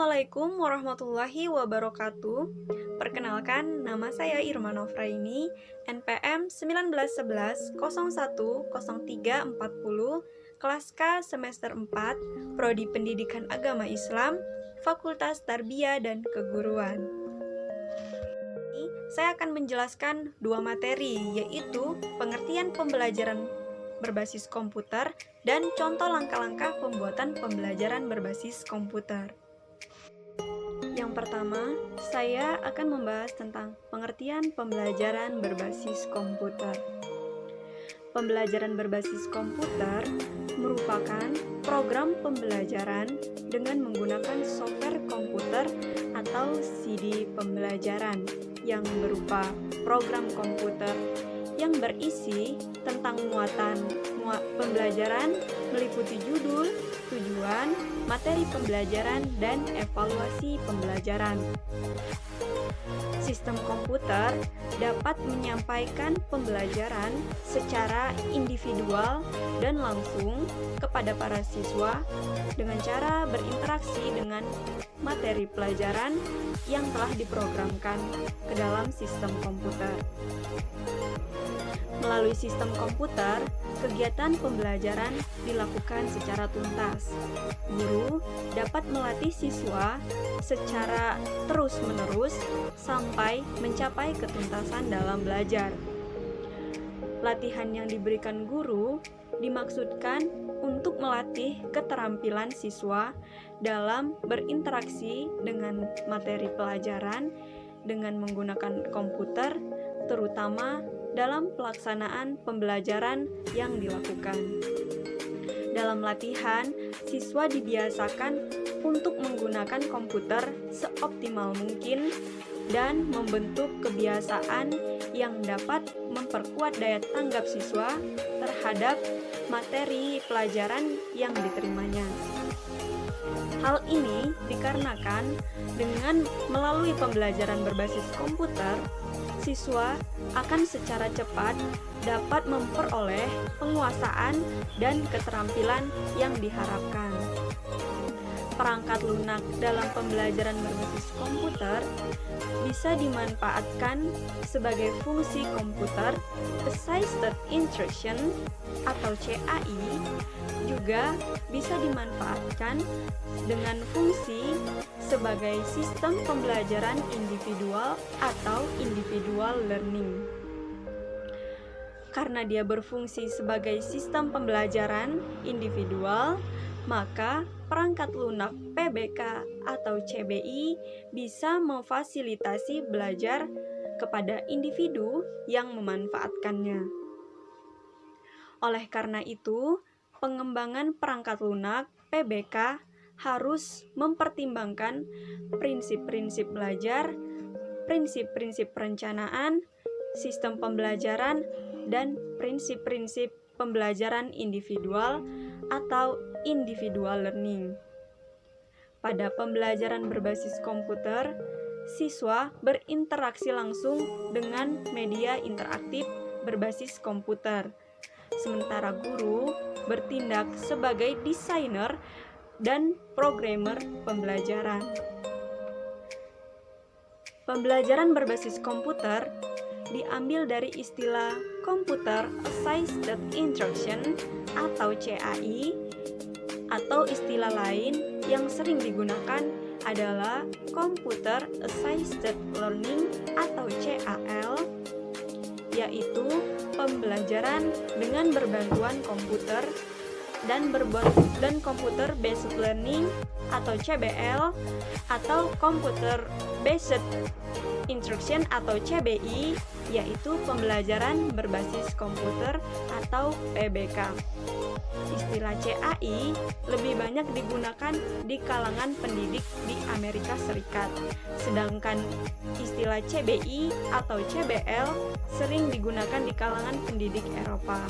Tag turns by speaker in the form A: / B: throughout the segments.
A: Assalamualaikum warahmatullahi wabarakatuh. Perkenalkan, nama saya Irma Nofraini, NPM 1911010340, kelas K semester 4, Prodi Pendidikan Agama Islam, Fakultas Tarbiyah dan Keguruan. Saya akan menjelaskan dua materi, yaitu pengertian pembelajaran berbasis komputer dan contoh langkah-langkah pembuatan pembelajaran berbasis komputer. Yang pertama, saya akan membahas tentang pengertian pembelajaran berbasis komputer. Pembelajaran berbasis komputer merupakan program pembelajaran dengan menggunakan software komputer atau CD pembelajaran yang berupa program komputer yang berisi tentang muatan pembelajaran meliputi judul, tujuan, materi pembelajaran, dan evaluasi pembelajaran. Sistem komputer dapat menyampaikan pembelajaran secara individual dan langsung kepada para siswa dengan cara berinteraksi dengan materi pelajaran yang telah diprogramkan ke dalam sistem komputer. Melalui sistem komputer, kegiatan pembelajaran dilakukan secara tuntas. Guru dapat melatih siswa secara terus-menerus sampai mencapai ketuntasan dalam belajar. Latihan yang diberikan guru dimaksudkan untuk melatih keterampilan siswa dalam berinteraksi dengan materi pelajaran dengan menggunakan komputer, terutama dalam pelaksanaan pembelajaran yang dilakukan. Dalam latihan, siswa dibiasakan untuk menggunakan komputer seoptimal mungkin dan membentuk kebiasaan yang dapat memperkuat daya tanggap siswa terhadap materi pelajaran yang diterimanya. Hal ini dikarenakan dengan melalui pembelajaran berbasis komputer, siswa akan secara cepat dapat memperoleh penguasaan dan keterampilan yang diharapkan. Perangkat lunak dalam pembelajaran berbasis komputer bisa dimanfaatkan sebagai fungsi komputer Assisted Instruction atau CAI, juga bisa dimanfaatkan dengan fungsi sebagai sistem pembelajaran individual atau individual learning. Karena dia berfungsi sebagai sistem pembelajaran individual, maka perangkat lunak PBK atau CBI bisa memfasilitasi belajar kepada individu yang memanfaatkannya. Oleh karena itu, pengembangan perangkat lunak PBK harus mempertimbangkan prinsip-prinsip belajar, prinsip-prinsip perencanaan, sistem pembelajaran, dan prinsip-prinsip pembelajaran individual atau individual learning. Pada pembelajaran berbasis komputer, siswa berinteraksi langsung dengan media interaktif berbasis komputer, sementara guru bertindak sebagai desainer dan programmer pembelajaran. Pembelajaran berbasis komputer diambil dari istilah Computer Assisted Instruction atau CAI, atau istilah lain yang sering digunakan adalah Computer Assisted Learning atau CAL, yaitu pembelajaran dengan berbantuan komputer dan computer based learning atau CBL, atau computer based instruction atau CBI, yaitu pembelajaran berbasis komputer atau PBK. Istilah CAI lebih banyak digunakan di kalangan pendidik di Amerika Serikat, sedangkan istilah CBI atau CBL sering digunakan di kalangan pendidik Eropa.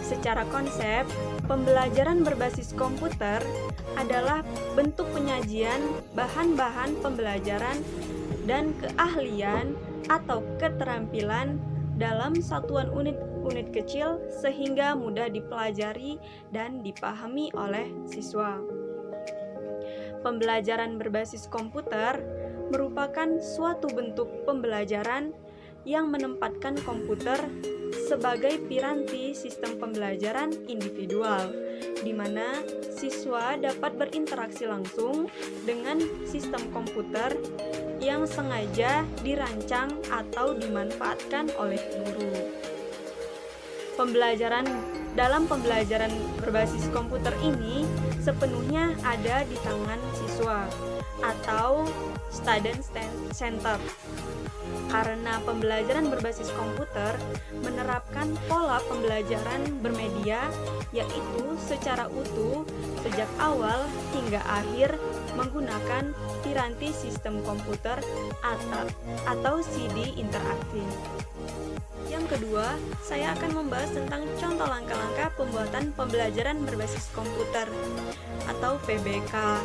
A: Secara konsep, pembelajaran berbasis komputer adalah bentuk penyajian bahan-bahan pembelajaran dan keahlian atau keterampilan dalam satuan unit kecil sehingga mudah dipelajari dan dipahami oleh siswa. Pembelajaran berbasis komputer merupakan suatu bentuk pembelajaran yang menempatkan komputer sebagai piranti sistem pembelajaran individual, di mana siswa dapat berinteraksi langsung dengan sistem komputer yang sengaja dirancang atau dimanfaatkan oleh guru. Dalam pembelajaran berbasis komputer ini sepenuhnya ada di tangan siswa atau student center. Karena pembelajaran berbasis komputer menerapkan pola pembelajaran bermedia, yaitu secara utuh sejak awal hingga akhir menggunakan piranti sistem komputer atau CD interaktif. Yang kedua, saya akan membahas tentang contoh langkah-langkah pembuatan pembelajaran berbasis komputer atau PBK.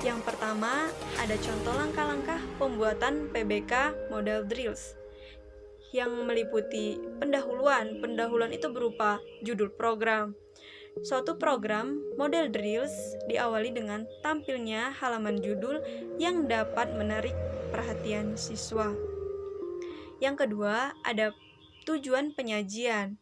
A: Yang pertama, ada contoh langkah-langkah pembuatan PBK model drills yang meliputi pendahuluan. Pendahuluan itu berupa judul program. Suatu program model drills diawali dengan tampilnya halaman judul yang dapat menarik perhatian siswa. Yang kedua, ada tujuan penyajian.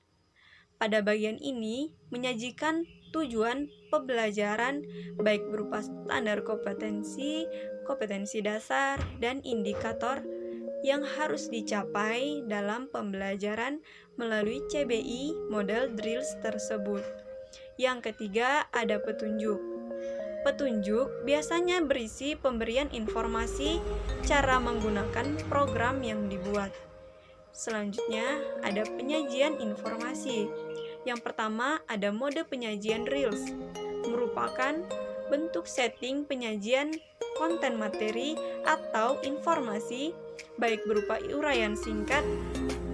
A: Pada bagian ini menyajikan tujuan pembelajaran baik berupa standar kompetensi, kompetensi dasar, dan indikator yang harus dicapai dalam pembelajaran melalui CBI model drills tersebut. Yang ketiga, ada petunjuk. Petunjuk biasanya berisi pemberian informasi cara menggunakan program yang dibuat. Selanjutnya, ada penyajian informasi. Yang pertama, ada mode penyajian Reels, merupakan bentuk setting penyajian konten materi atau informasi, baik berupa uraian singkat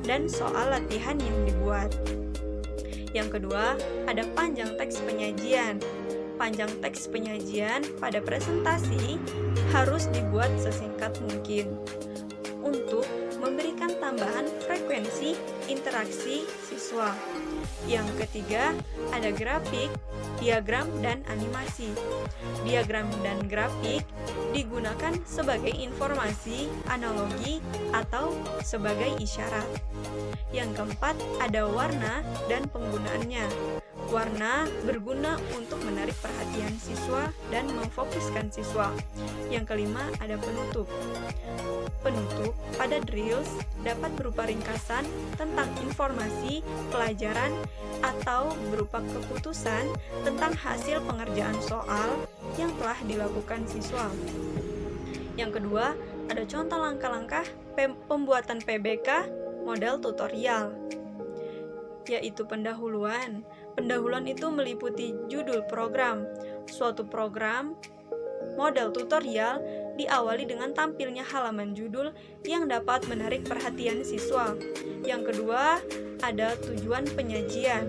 A: dan soal latihan yang dibuat. Yang kedua, ada panjang teks penyajian. Panjang teks penyajian pada presentasi harus dibuat sesingkat mungkin untuk memberikan tambahan frekuensi interaksi siswa. Yang ketiga, ada grafik, diagram, dan animasi. Diagram dan grafik digunakan sebagai informasi analogi atau sebagai isyarat. Yang keempat, ada warna dan penggunaannya. Warna berguna untuk menarik perhatian siswa dan memfokuskan siswa. Yang kelima, ada penutup. Penutup pada drills dapat berupa ringkasan tentang informasi pelajaran atau berupa keputusan tentang hasil pengerjaan soal yang telah dilakukan siswa. Yang kedua, ada contoh langkah-langkah pembuatan PBK model tutorial, yaitu pendahuluan. Pendahuluan itu meliputi judul program. Suatu program model tutorial diawali dengan tampilnya halaman judul yang dapat menarik perhatian siswa. Yang kedua, ada tujuan penyajian.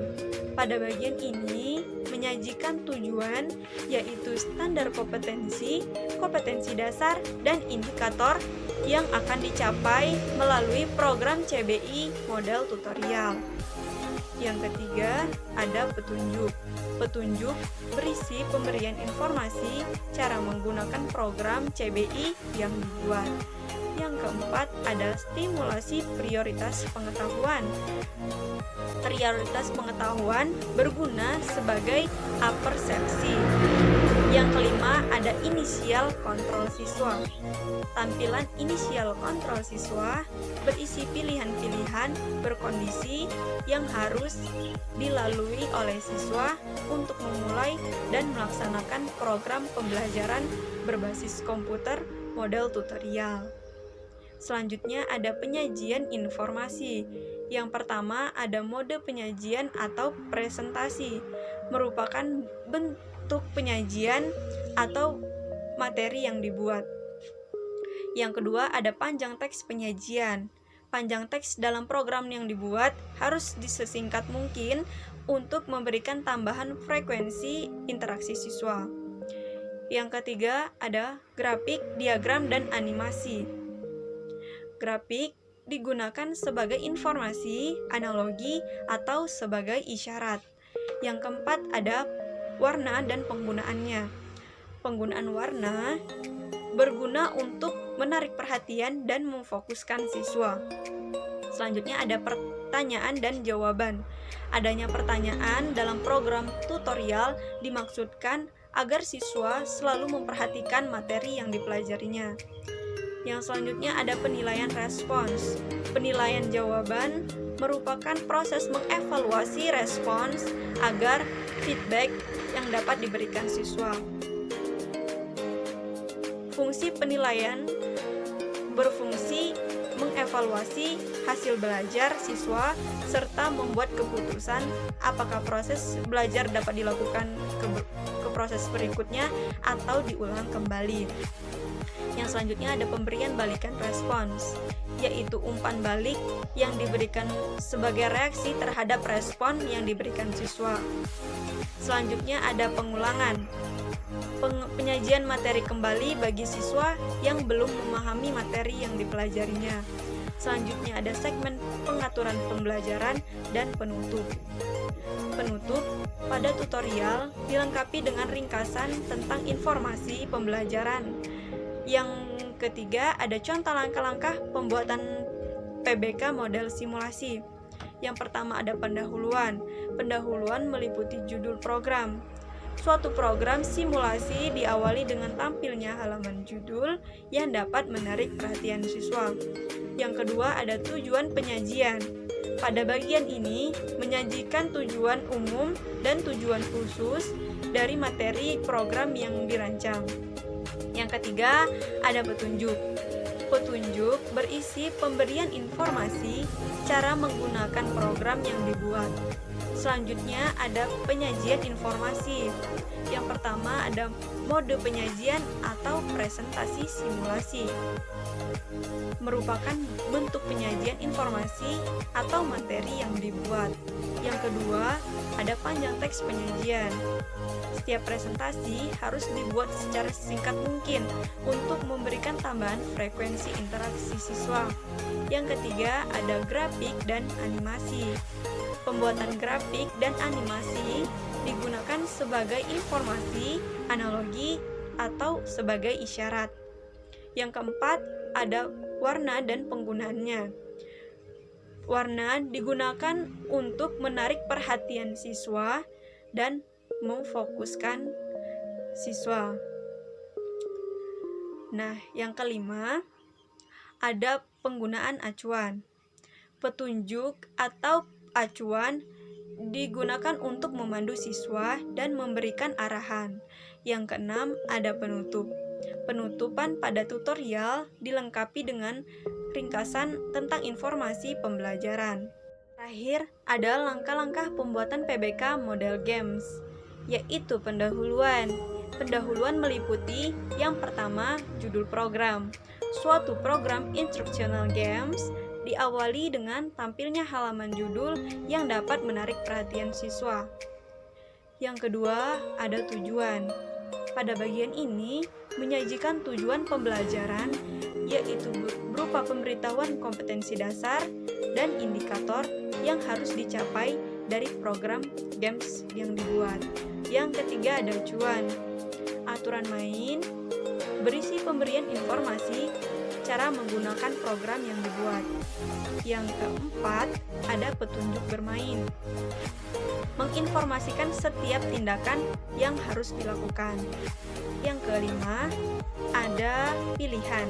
A: Pada bagian ini menyajikan tujuan, yaitu standar kompetensi, kompetensi dasar, dan indikator yang akan dicapai melalui program CBI model tutorial. Yang ketiga, ada petunjuk. Petunjuk berisi pemberian informasi cara menggunakan program CBI yang dibuat. Yang keempat, ada stimulasi prioritas pengetahuan. Prioritas pengetahuan berguna sebagai apersepsi. Yang kelima, ada inisial kontrol siswa. Tampilan inisial kontrol siswa berisi pilihan-pilihan berkondisi yang harus dilalui oleh siswa untuk memulai dan melaksanakan program pembelajaran berbasis komputer model tutorial. Selanjutnya ada penyajian informasi. Yang pertama ada mode penyajian atau presentasi, merupakan bentuk penyajian atau materi yang dibuat. Yang kedua ada panjang teks penyajian. Panjang teks dalam program yang dibuat harus disesingkat mungkin untuk memberikan tambahan frekuensi interaksi siswa. Yang ketiga ada grafik, diagram, dan animasi. Grafik digunakan sebagai informasi, analogi, atau sebagai isyarat. Yang keempat ada warna dan penggunaannya. Penggunaan warna berguna untuk menarik perhatian dan memfokuskan siswa. Selanjutnya ada pertanyaan dan jawaban. Adanya pertanyaan dalam program tutorial dimaksudkan agar siswa selalu memperhatikan materi yang dipelajarinya. Yang selanjutnya ada penilaian respons. Penilaian jawaban merupakan proses mengevaluasi respons agar feedback yang dapat diberikan siswa. Fungsi penilaian berfungsi mengevaluasi hasil belajar siswa serta membuat keputusan apakah proses belajar dapat dilakukan ke proses berikutnya atau diulang kembali. Yang selanjutnya ada pemberian balikan respons, yaitu umpan balik yang diberikan sebagai reaksi terhadap respon yang diberikan siswa. Selanjutnya ada pengulangan. Penyajian materi kembali bagi siswa yang belum memahami materi yang dipelajarinya. Selanjutnya ada segmen pengaturan pembelajaran dan penutup. Penutup pada tutorial dilengkapi dengan ringkasan tentang informasi pembelajaran. Yang ketiga ada contoh langkah-langkah pembuatan PBK model simulasi. Yang pertama ada pendahuluan. Pendahuluan meliputi judul program. Suatu program simulasi diawali dengan tampilnya halaman judul yang dapat menarik perhatian siswa. Yang kedua ada tujuan penyajian. Pada bagian ini menyajikan tujuan umum dan tujuan khusus dari materi program yang dirancang. Yang ketiga ada petunjuk. Petunjuk berisi pemberian informasi cara menggunakan program yang dibuat. Selanjutnya ada penyajian informasi. Yang pertama ada mode penyajian atau presentasi simulasi. Merupakan bentuk penyajian informasi atau materi yang dibuat. Yang kedua ada panjang teks penyajian. Setiap presentasi harus dibuat secara singkat mungkin untuk memberikan tambahan frekuensi interaksi siswa. Yang ketiga ada grafik dan animasi. Pembuatan grafik dan animasi digunakan sebagai informasi, analogi, atau sebagai isyarat. Yang keempat, ada warna dan penggunaannya. Warna digunakan untuk menarik perhatian siswa dan memfokuskan siswa. Nah, yang kelima, ada penggunaan acuan. Petunjuk atau acuan digunakan untuk memandu siswa dan memberikan arahan. Yang keenam, ada penutup. Penutupan pada tutorial dilengkapi dengan ringkasan tentang informasi pembelajaran. Terakhir, ada langkah-langkah pembuatan PBK model games, yaitu pendahuluan. Pendahuluan meliputi yang pertama, judul program. Suatu program instructional games diawali dengan tampilnya halaman judul yang dapat menarik perhatian siswa. Yang kedua, ada tujuan. Pada bagian ini, menyajikan tujuan pembelajaran, yaitu berupa pemberitahuan kompetensi dasar dan indikator yang harus dicapai dari program games yang dibuat. Yang ketiga, ada acuan. Aturan main berisi pemberian informasi cara menggunakan program yang dibuat. Yang keempat, ada petunjuk bermain. Menginformasikan setiap tindakan yang harus dilakukan. Yang kelima, ada pilihan.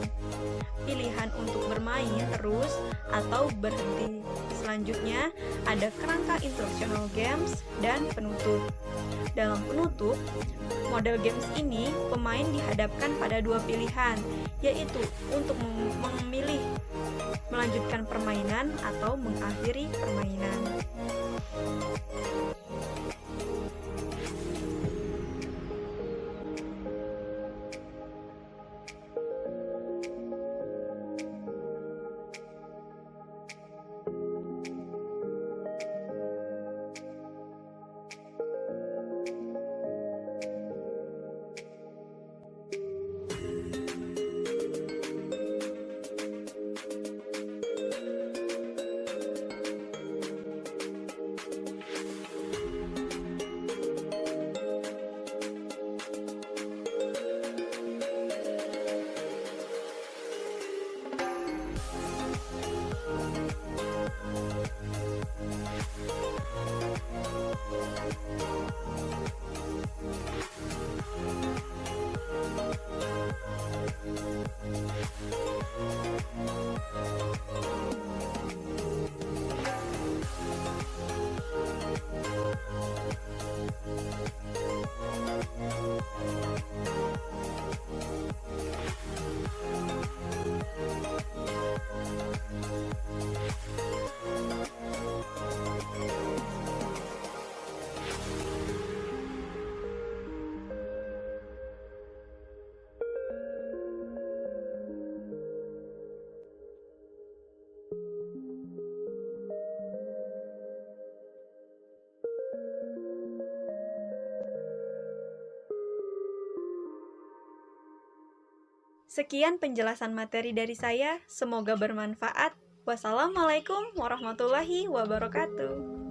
A: Pilihan untuk bermain terus atau berhenti. Selanjutnya, ada kerangka instructional games dan penutup. Dalam penutup, model games ini pemain dihadapkan pada dua pilihan, yaitu untuk memilih melanjutkan permainan atau mengakhiri permainan. Sekian penjelasan materi dari saya, semoga bermanfaat. Wassalamualaikum warahmatullahi wabarakatuh.